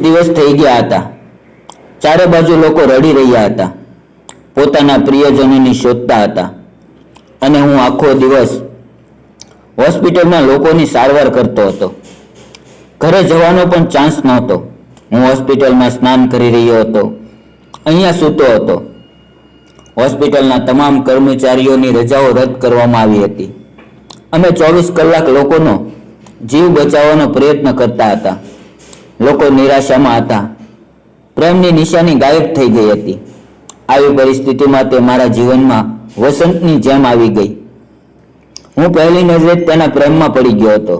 દિવસ થઈ ગયા હતા। ચારે બાજુ લોકો રડી રહ્યા હતા, પોતાના પ્રિયજનોની શોધતા હતા, અને હું આખો દિવસ હોસ્પિટલમાં લોકોની સારવાર કરતો હતો। ઘરે જવાનો પણ ચાન્સ નહોતો। હું હોસ્પિટલમાં સ્નાન કરી રહ્યો હતો, અહીંયા સૂતો હતો। હોસ્પિટલના તમામ કર્મચારીઓની રજાઓ રદ કરવામાં આવી હતી। અમે 24 કલાક લોકોનો જીવ બચાવવાનો પ્રયત્ન કરતા હતા। લોકો નિરાશામાં હતા, પ્રેમની નિશાની ગાયબ થઈ ગઈ હતી। આવી પરિસ્થિતિમાં તે મારા જીવનમાં વસંતની જેમ આવી ગઈ। હું પહેલી નજરે તેના પ્રેમમાં પડી ગયો હતો।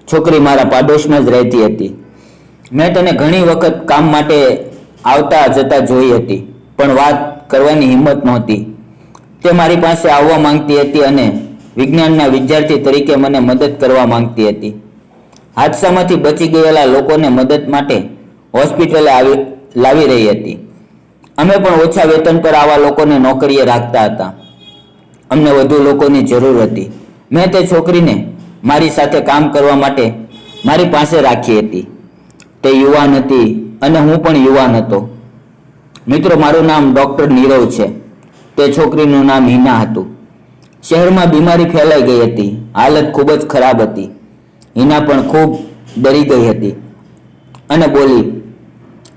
છોકરી મારા પાડોશમાં જ રહેતી હતી। મેં તેને ઘણી વખત કામ માટે આવતા જતા જોઈ હતી, પણ વાત કરવાની હિંમત નહોતી। તે મારી પાસે આવવા માંગતી હતી અને વિજ્ઞાનના વિદ્યાર્થી તરીકે મને મદદ કરવા માંગતી હતી। હાદસામાંથી બચી ગયેલા લોકોને મદદ માટે હોસ્પિટલે લાવી રહી હતી। અમે પણ ઓછા વેતન પર આવા લોકોને નોકરીએ રાખતા હતા। અમને વધુ લોકોની જરૂર હતી। મેં તે છોકરીને મારી સાથે કામ કરવા માટે મારી પાસે રાખી હતી। તે યુવાન હતી અને હું પણ યુવાન હતો। મિત્રો, મારું નામ ડૉક્ટર નીરવ છે। તે છોકરીનું નામ હિના હતું। શહેરમાં બીમારી ફેલાઈ ગઈ હતી। હાલત ખૂબ જ ખરાબ હતી। હિના પણ ખૂબ ડરી ગઈ હતી અને બોલી,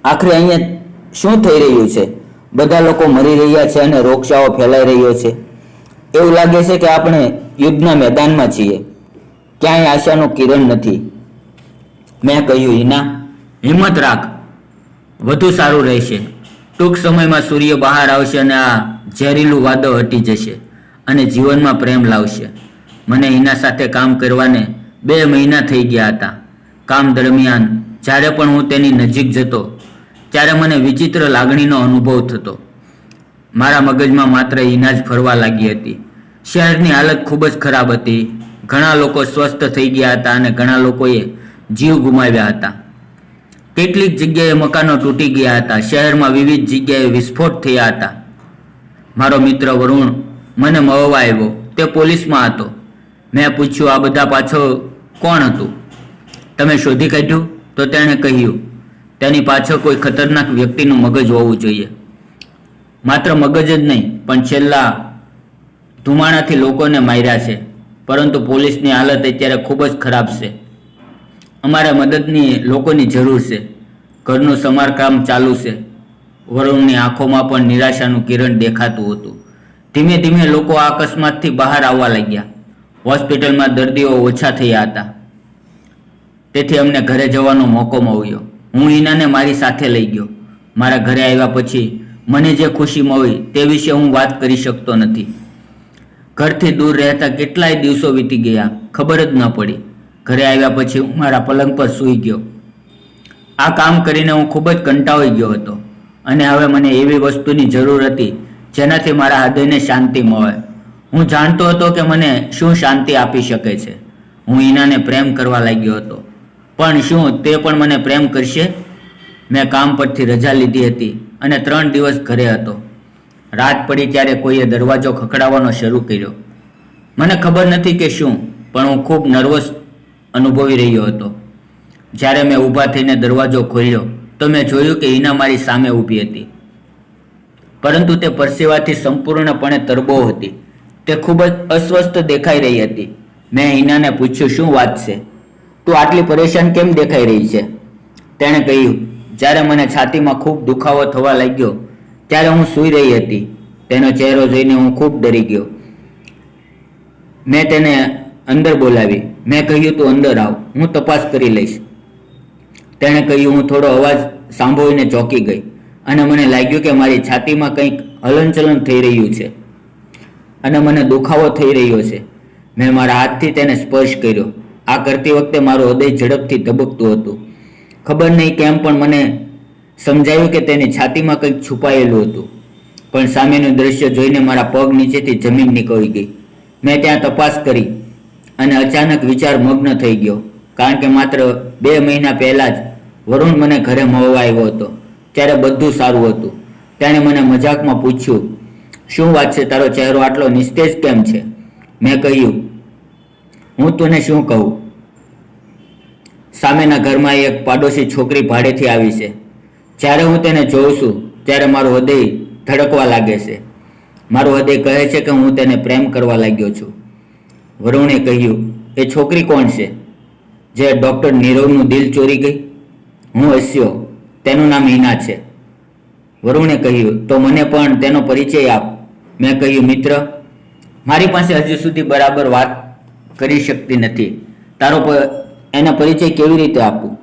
આખરે અહીંયા શું થઈ રહ્યું છે? બધા લોકો મરી રહ્યા છે અને રોગચાળો ફેલાઈ રહ્યો છે। એવું લાગે છે કે આપણે યુદ્ધના મેદાનમાં છીએ, ક્યાંય આશાનું કિરણ નથી। મેં કહ્યું, હિના, હિંમત રાખ, વધુ સારું રહેશે। ટૂંક સમયમાં સૂર્ય બહાર આવશે અને આ ઝેરીલું વાદળ હટી જશે અને જીવનમાં પ્રેમ લાવશે। મને હિના સાથે કામ કરવાને 2 મહિના થઈ ગયા હતા। કામ દરમિયાન જ્યારે પણ હું તેની નજીક જતો ત્યારે મને વિચિત્ર લાગણીનો અનુભવ થતો। મારા મગજમાં માત્ર હિના જ ફરવા લાગી હતી। શહેરની હાલત ખૂબ જ ખરાબ હતી। ઘણા લોકો સ્વસ્થ થઈ ગયા હતા અને ઘણા લોકોએ જીવ ગુમાવ્યા હતા। કેટલીક જગ્યાએ મકાનો તૂટી ગયા હતા। શહેરમાં વિવિધ જગ્યાએ વિસ્ફોટ થયા હતા। મારો મિત્ર વરુણ મને મળવા આવ્યો। તે પોલીસમાં હતો। મેં પૂછ્યું, આ બધા પાછળ કોણ હતું? તમે શોધી કાઢ્યું? તો તેણે કહ્યું, તેની પાછળ કોઈ ખતરનાક વ્યક્તિનું મગજ હોવું જોઈએ। માત્ર મગજ જ નહીં, પણ છેલ્લા ધુમાડાથી લોકોને માર્યા છે। પરંતુ પોલીસની હાલત અત્યારે ખૂબ જ ખરાબ છે। અમારે મદદની લોકોની જરૂર છે। ઘરનું સમારકામ ચાલુ છે। વરુણની આંખોમાં પણ નિરાશાનું કિરણ દેખાતું હતું। ધીમે ધીમે લોકો આ અકસ્માતથી બહાર આવવા લાગ્યા। હોસ્પિટલમાં દર્દીઓ ઓછા થયા હતા, તેથી અમને ઘરે જવાનો મોકો મળ્યો। હું હિનાને મારી સાથે લઈ ગયો। મારા ઘરે આવ્યા પછી મને જે ખુશી મળી તે વિશે હું વાત કરી શકતો નથી। ઘરથી દૂર રહેતા કેટલાય દિવસો વીતી ગયા, ખબર જ ન પડી। ઘરે આવ્યા પછી હું મારા પલંગ પર સૂઈ ગયો। આ કામ કરીને હું ખૂબ જ કંટાળી ગયો હતો અને હવે મને એવી વસ્તુની જરૂર હતી જેનાથી મારા હૃદયને શાંતિ મળે। હું જાણતો હતો કે મને શું શાંતિ આપી શકે છે। હું હિનાને પ્રેમ કરવા લાગ્યો હતો, પણ શું તે પણ મને પ્રેમ કરશે? મેં કામ પરથી રજા લીધી હતી અને 3 દિવસ ઘરે હતો। રાત પડી ત્યારે કોઈએ દરવાજો ખખડાવવાનો શરૂ કર્યો। મને ખબર નથી કે શું, પણ હું ખૂબ નર્વસ અનુભવી રહ્યો હતો। જ્યારે મેં ઊભા થઈને દરવાજો ખોલ્યો તો મેં જોયું કે હિના મારી સામે ઊભી હતી, પરંતુ તે પરસેવાથી સંપૂર્ણપણે તરબોળ હતી। તે ખૂબ જ અસ્વસ્થ દેખાઈ રહી હતી। મેં હિનાને પૂછ્યું, શું વાત છે? તું આટલી પરેશાન કેમ દેખાઈ રહી છે? તેણે કહ્યું, જ્યારે મને છાતીમાં ખૂબ દુખાવો થવા લાગ્યો ત્યારે હું સૂઈ રહી હતી। તેનો ચહેરો જોઈને હું ખૂબ ડરી ગયો। મેં તેને અંદર બોલાવી। મેં કહ્યું, તું અંદર આવ, હું તપાસ કરી લઈશ। તેણે કહ્યું। હું થોડો અવાજ સાંભળીને ચોંકી ગઈ અને મને લાગ્યું કે મારી છાતીમાં કંઈક હલનચલન થઈ રહ્યું છે અને મને દુખાવો થઈ રહ્યો છે। મેં મારા હાથથી તેને સ્પર્શ કર્યો। આ કરતી વખતે મારું હૃદય ઝડપથી ધબકતું હતું। ખબર નહીં કેમ, પણ મને સમજાયું કે તેની છાતીમાં કંઈક છુપાયેલું હતું, પણ સામેનું દ્રશ્ય જોઈને મારા પગ નીચેથી જમીન નીકળી ગઈ। મેં ત્યાં તપાસ કરી અને અચાનક વિચાર મગ્ન થઈ ગયો, કારણ કે માત્ર 2 મહિના પહેલાં જ વરુણ મને ઘરે મળવા આવ્યો હતો। ત્યારે બધું સારું હતું। તેણે મને મજાકમાં પૂછ્યું, શું વાત છે, તારો ચહેરો આટલો નિસ્તેજ કેમ છે? મેં કહ્યું, હું તને શું કહું, સામેના ઘરમાં એક પાડોશી છોકરી ભાડેથી આવી છે. જ્યારે હું તેને જોઉં છું ત્યારે મારું હૃદય ધડકવા લાગે છે. મારું હૃદય કહે છે કે હું તેને પ્રેમ કરવા લાગ્યો છું. વરુણે કહ્યું, એ છોકરી કોણ છે જે ડૉક્ટર નીરવનું દિલ ચોરી ગઈ? હું હસ્યો. તેનું નામ હિના છે. વરુણે કહ્યું, તો મને પણ તેનો પરિચય આપ. મેં કહ્યું, મિત્ર, મારી પાસે હજુ સુધી બરાબર વાત કરી શકતી નથી. તારો એનો પરિચય કેવી રીતે આપું?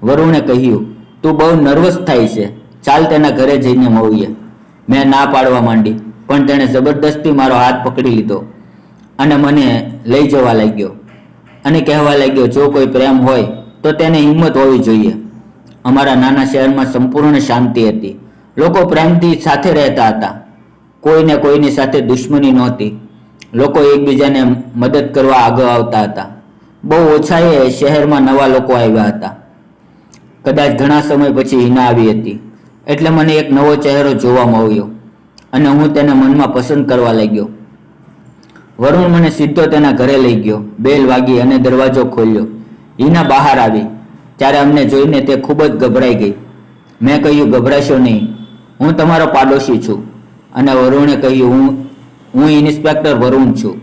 વરુણે કહ્યું, તું બહુ નર્વસ થાય છે, ચાલ તેના ઘરે જઈને મળીએ. મેં ના પાડવા માંડી, પણ તેણે જબરદસ્તી મારો હાથ પકડી લીધો અને મને લઈ જવા લાગ્યો અને કહેવા લાગ્યો, જો કોઈ પ્રેમ હોય તો તેને હિંમત હોવી જોઈએ. અમારા નાના શહેરમાં સંપૂર્ણ શાંતિ હતી. લોકો પ્રેમથી સાથે રહેતા હતા. કોઈને કોઈની સાથે દુશ્મની નહોતી. લોકો એકબીજાને મદદ કરવા આગળ આવતા હતા. બહુ ઓછાએ શહેરમાં નવા લોકો આવ્યા હતા. કદાચ ઘણા સમય પછી હિના આવી હતી, એટલે મને એક નવો ચહેરો જોવા મળ્યો અને હું તેને મનમાં પસંદ કરવા લાગ્યો. વરુણ મને સીધો તેના ઘરે લઈ ગયો. બેલ વાગી અને દરવાજો ખોલ્યો. હિના બહાર આવી. ત્યારે અમને જોઈને તે ખૂબ જ ગભરાઈ ગઈ. મેં કહ્યું, ગભરાશો નહીં, હું તમારો પાડોશી છું. અને વરુણે કહ્યું, હું ઇન્સ્પેક્ટર વરુણ છું.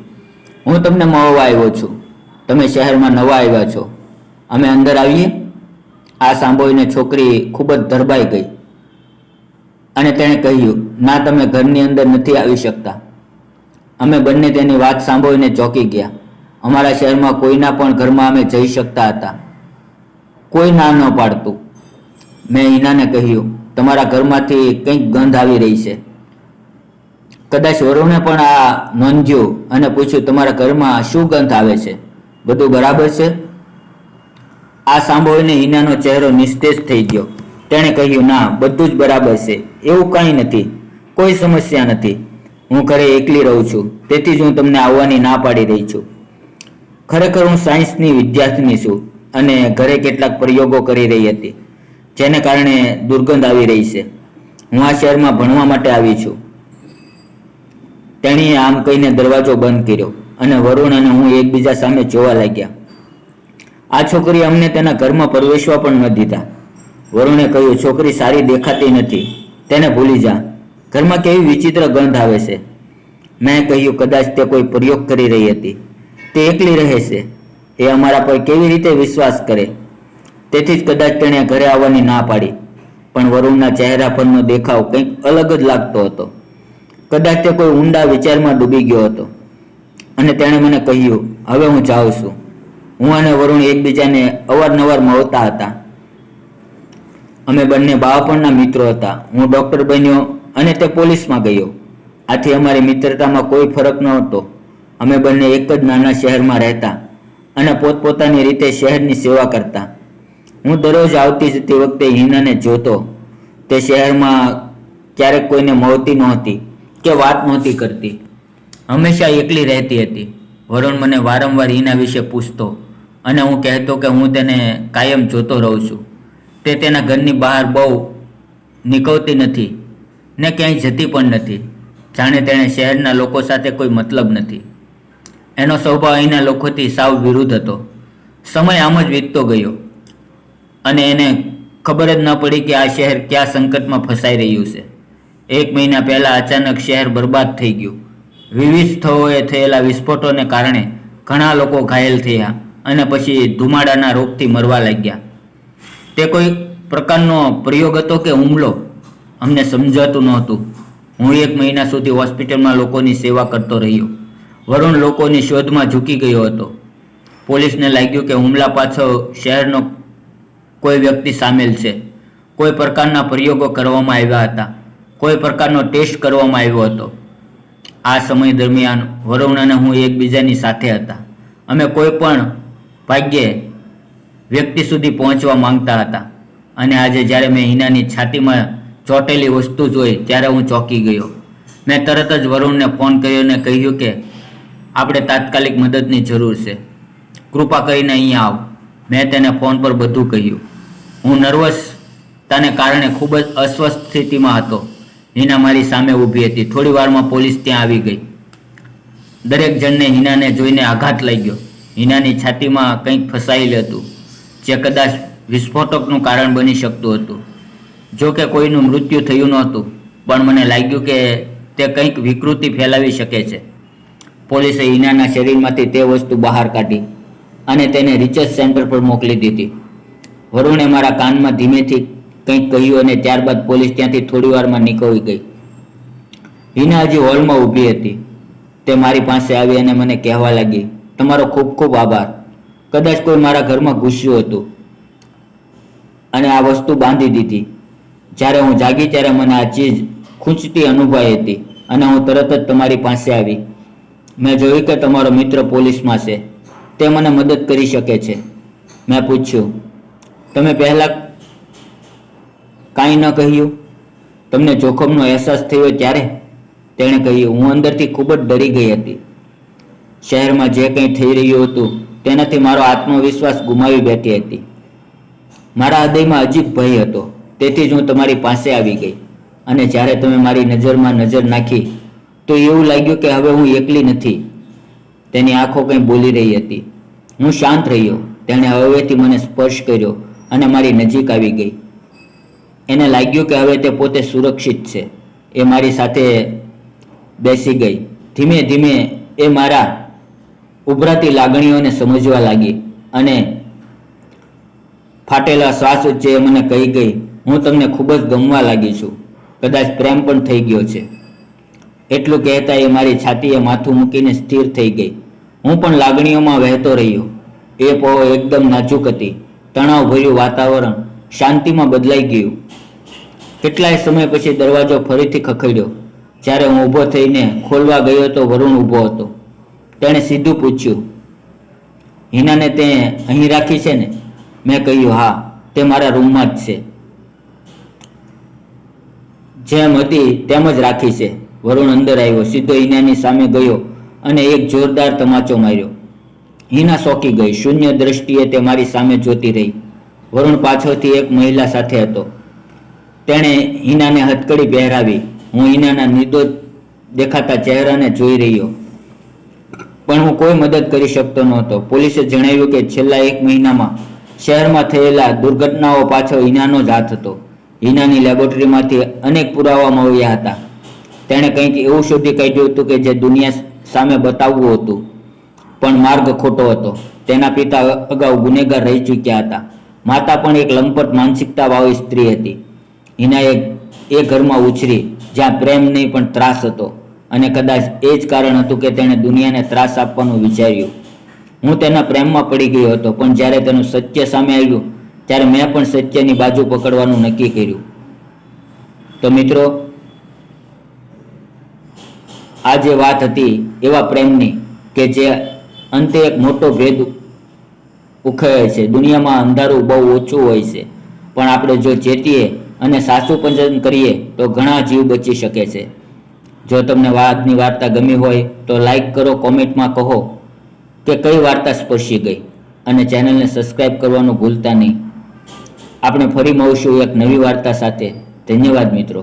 હું તમને મળવા આવ્યો છું. તમે શહેરમાં નવા આવ્યા છો. અમે અંદર આવીએ? આ સાંભળીને છોકરી ખૂબ જ ધરબાઈ ગઈ અને તેણે કહ્યું, ના, તમે ઘરની અંદર નથી આવી શકતા. અમે બંને તેની વાત સાંભળીને ચોંકી ગયા. અમારા શહેરમાં કોઈના પણ ઘરમાં અમે જઈ શકતા હતા. કોઈ ના ન પાડતું. મેં હિનાને કહ્યું, તમારા ઘરમાંથી કંઈક ગંધ આવી રહી છે. કદાચ વરુણે પણ આ નોંધ્યું અને પૂછ્યું, તમારા ઘરમાં શું ગંધ આવે છે? બધું બરાબર છે? આ સાંભળીને હિનાનો ચહેરો નિસ્તેજ થઈ ગયો. તેણે કહ્યું, ના, બધું જ બરાબર છે. એવું કંઈ નથી. કોઈ સમસ્યા નથી. હું ઘરે એકલી રહું છું, તેથી જ હું તમને આવવાની ના પાડી રહી છું. ખરેખર હું સાયન્સની વિદ્યાર્થીની છું અને ઘરે કેટલાક પ્રયોગો કરી રહી હતી, જેને કારણે દુર્ગંધ આવી રહી છે. હું આ શહેરમાં ભણવા માટે આવી છું. તેણીએ આમ કહીને દરવાજો બંધ કર્યો અને વરુણ અને હું એકબીજા સામે જોવા લાગ્યા. આ છોકરી અમને તેના ઘરમાં પ્રવેશવા પણ ન દીધા. વરુણે કહ્યું, છોકરી સારી દેખાતી નથી, તેને ભૂલી જા. ઘરમાં કેવી વિચિત્ર ગંધ આવે છે. મેં કહ્યું, કદાચ તે કોઈ પ્રયોગ કરી રહી હતી. તે એકલી રહે છે. એ અમારા પર કેવી રીતે વિશ્વાસ કરે? તેથી જ કદાચ તેણે ઘરે આવવાની ના પાડી. પણ વરુણના ચહેરા પરનો દેખાવ કંઈક અલગ જ લાગતો હતો. કદાચ તે કોઈ ઊંડા વિચારમાં ડૂબી ગયો હતો અને તેણે મને કહ્યું, હવે હું જાઉં છું. હું અને વરુણ એકબીજાને અવારનવાર મળતા હતા. અમે બંને બાળપણના મિત્રો હતા. હું ડૉક્ટર બન્યો અને તે પોલીસમાં ગયો. આથી અમારી મિત્રતામાં કોઈ ફરક નહોતો. અમે બંને એક જ નાના શહેરમાં રહેતા અને પોતપોતાની રીતે શહેરની સેવા કરતા. હું દરરોજ આવતી જતી વખતે હિનાને જોતો. તે શહેરમાં ક્યારેક કોઈને મળતી નહોતી કે વાત નહોતી કરતી. હંમેશા એકલી રહેતી હતી. વરુણ મને વારંવાર હિના વિશે પૂછતો અને હું કહેતો કે હું તેને કાયમ જોતો રહું છું. તે તેના ઘરની બહાર બહુ નીકળતી નથી ને ક્યાંય જતી પણ નથી. જાણે તેણે શહેરના લોકો સાથે કોઈ મતલબ નથી. એનો સ્વભાવ અહીંના લોકોથી સાવ વિરુદ્ધ હતો. સમય આમ જ વીતતો ગયો અને એને ખબર જ ન પડી કે આ શહેર કયા સંકટમાં ફસાઈ રહ્યું છે. 1 મહિના પહેલાં અચાનક શહેર બરબાદ થઈ ગયું. વિવિધ સ્થળોએ થયેલા વિસ્ફોટોને કારણે ઘણા લોકો ઘાયલ થયા અને પછી ધુમાડાના રોગથી મરવા લાગ્યા. તે કોઈ પ્રકારનો પ્રયોગ હતો કે હુમલો? અમને સમજાતું નહોતું. હું 1 મહિના સુધી હોસ્પિટલમાં લોકોની સેવા કરતો રહ્યો. વરુણ લોકોની શોધમાં ઝૂકી ગયો હતો. પોલીસને લાગ્યું કે હુમલા પાછળ શહેરનો કોઈ વ્યક્તિ સામેલ છે. કોઈ પ્રકારના પ્રયોગો કરવામાં આવ્યા હતા. કોઈ પ્રકારનો ટેસ્ટ કરવામાં આવ્યો હતો. આ સમય દરમિયાન વરુણ અને હું એકબીજાની સાથે હતા. અમે કોઈ પણ ભાગ્યે વ્યક્તિ સુધી પહોંચવા માંગતા હતા. અને આજે જ્યારે મેં હિનાની છાતીમાં ચોંટેલી વસ્તુ જોઈ ત્યારે હું ચોંકી ગયો. મેં તરત જ વરુણને ફોન કર્યો અને કહ્યું કે આપણે તાત્કાલિક મદદની જરૂર છે. કૃપા કરીને અહીંયા આવ. મેં તેને ફોન પર બધું કહ્યું. હું નર્વસતાને કારણે ખૂબ જ અસ્વસ્થ સ્થિતિમાં હતો. હિના મારી સામે ઊભી હતી. થોડી વારમાં પોલીસ ત્યાં આવી ગઈ. દરેક જણને હિનાને જોઈને આઘાત લાગ્યો. હિનાની છાતીમાં કંઈક ફસાયેલું હતું. જે કદાચ વિસ્ફોટકનું કારણ બની શકતું હતું. જો કે કોઈનું મૃત્યુ થયું નહોતું, પણ મને લાગ્યું કે તે કંઈક વિકૃતિ ફેલાવી શકે છે. પોલીસે હિનાના શરીરમાંથી તે વસ્તુ બહાર કાઢી અને તેને રિસર્ચ સેન્ટર પર મોકલી દીધી. વરુણે મારા કાનમાં ધીમેથી કંઈક કહ્યું અને ત્યારબાદ પોલીસ ત્યાંથી થોડી વારમાં નીકળી ગઈ. હિના હજી હોલમાં ઊભી હતી. તે મારી પાસે આવી અને મને કહેવા લાગી, તમારો ખૂબ ખૂબ આભાર. કદાચ કોઈ મારા ઘરમાં ઘૂસ્યું હતું અને આ વસ્તુ બાંધી દીધી. જ્યારે હું જાગી ત્યારે મને આ ચીજ ખૂંચતી અનુભવાઈ હતી અને હું તરત જ તમારી પાસે આવી. મેં જોયું કે તમારો મિત્ર પોલીસમાં છે, તે મને મદદ કરી શકે છે. મેં પૂછ્યું, તમે પહેલાં કાંઈ ન કહ્યું? તમને જોખમનો અહેસાસ થયો ત્યારે? તેણે કહ્યું, હું અંદરથી ખૂબ જ ડરી ગઈ હતી. શહેરમાં જે કંઈ થઈ રહ્યું હતું તેનાથી મારો આત્મવિશ્વાસ ગુમાવી બેઠી હતી. મારા હૃદયમાં અજીબ ભય હતો. તેથી જ હું તમારી પાસે આવી ગઈ. અને જ્યારે તમે મારી નજરમાં નજર નાખી તો એવું લાગ્યું કે હવે હું એકલી નથી. તેની આંખો કંઈ બોલી રહી હતી. હું શાંત રહ્યો. તેણે હવેથી મને સ્પર્શ કર્યો અને મારી નજીક આવી ગઈ. એને લાગ્યું કે હવે તે પોતે સુરક્ષિત છે. એ મારી સાથે બેસી ગઈ. ધીમે ધીમે એ મારા ઉભરાતી લાગણીઓને સમજવા લાગી અને ફાટેલા શ્વાસ વચ્ચે મને કહી ગઈ, હું તમને ખૂબ જ ગમવા લાગી છું. કદાચ પ્રેમ પણ થઈ ગયો છે. એટલું કહેતા એ મારી છાતીએ માથું મૂકીને સ્થિર થઈ ગઈ. હું પણ લાગણીઓમાં વહેતો રહ્યો. એ પળો એકદમ નાજુક હતી. તણાવભર્યું વાતાવરણ શાંતિમાં બદલાઈ ગયું. કેટલાય સમય પછી દરવાજો ફરીથી ખખડ્યો. જ્યારે હું ઊભો થઈને ખોલવા ગયો તો વરુણ ઊભો હતો. તેણે સીધું પૂછ્યું, હિનાને તે અહીં રાખી છે ને? મેં કહ્યું, હા, તે મારા રૂમમાં જ છે. જેમ હતી તેમ જ રાખી છે. વરુણ અંદર આવ્યો, સીધો હિનાની સામે ગયો અને એક જોરદાર તમાચો માર્યો. હિના ચોંકી ગઈ. શૂન્ય દ્રષ્ટિએ તે મારી સામે જોતી રહી. વરુણ પાછળથી એક મહિલા સાથે હતો. તેણે હિનાને હથકડી પહેરાવી. હું હિનાના નિર્દોષ દેખાતા ચહેરાને જોઈ રહ્યો, પણ હું કોઈ મદદ કરી શકતો નહોતો. પોલીસે જણાવ્યું કે છેલ્લા 1 મહિનામાં શહેરમાં થયેલા દુર્ઘટનાઓ પાછળ હિનાનો જ હાથ હતો. હિનાની લેબોરેટરીમાંથી અનેક પુરાવા મળ્યા હતા. તેણે કંઈક એવું શોધી કાઢ્યું હતું કે જે દુનિયા સામે બતાવવું હતું, પણ માર્ગ ખોટો હતો. તેના પિતા અગાઉ ગુનેગાર રહી ચૂક્યા હતા. માતા પણ એક લંપટ માનસિકતાવાળી સ્ત્રી હતી. હિનાએ એ ઘરમાં ઉછરી જ્યાં પ્રેમ નહીં પણ ત્રાસ હતો, અને કદાચ એ જ કારણ હતું કે તેણે દુનિયાને ત્રાસ આપવાનું વિચાર્યું. હું તેના પ્રેમમાં પડી ગયો હતો, પણ જ્યારે તેનું સત્ય સામે આવ્યું ત્યારે મેં પણ સત્યની બાજુ પકડવાનું નક્કી કર્યું. તો મિત્રો, આ જે વાત હતી એવા પ્રેમની કે જે અંતે એક મોટો ભેદ ઉખેડે છે. દુનિયામાં અંધારું બહુ ઓછું હોય છે, પણ આપણે જો ચેતીએ અને સાચું પસંદ કરીએ તો ઘણા જીવ બચી શકે છે. જો તમને આજની વાર્તા ગમી હોય તો લાઈક કરો, કોમેન્ટમાં કહો કે કઈ વાર્તા સ્પર્શી ગઈ, અને ચેનલને સબસ્ક્રાઈબ કરવાનું ભૂલતા નહીં. આપણે ફરી મળીશું એક નવી વાર્તા સાથે. ધન્યવાદ મિત્રો.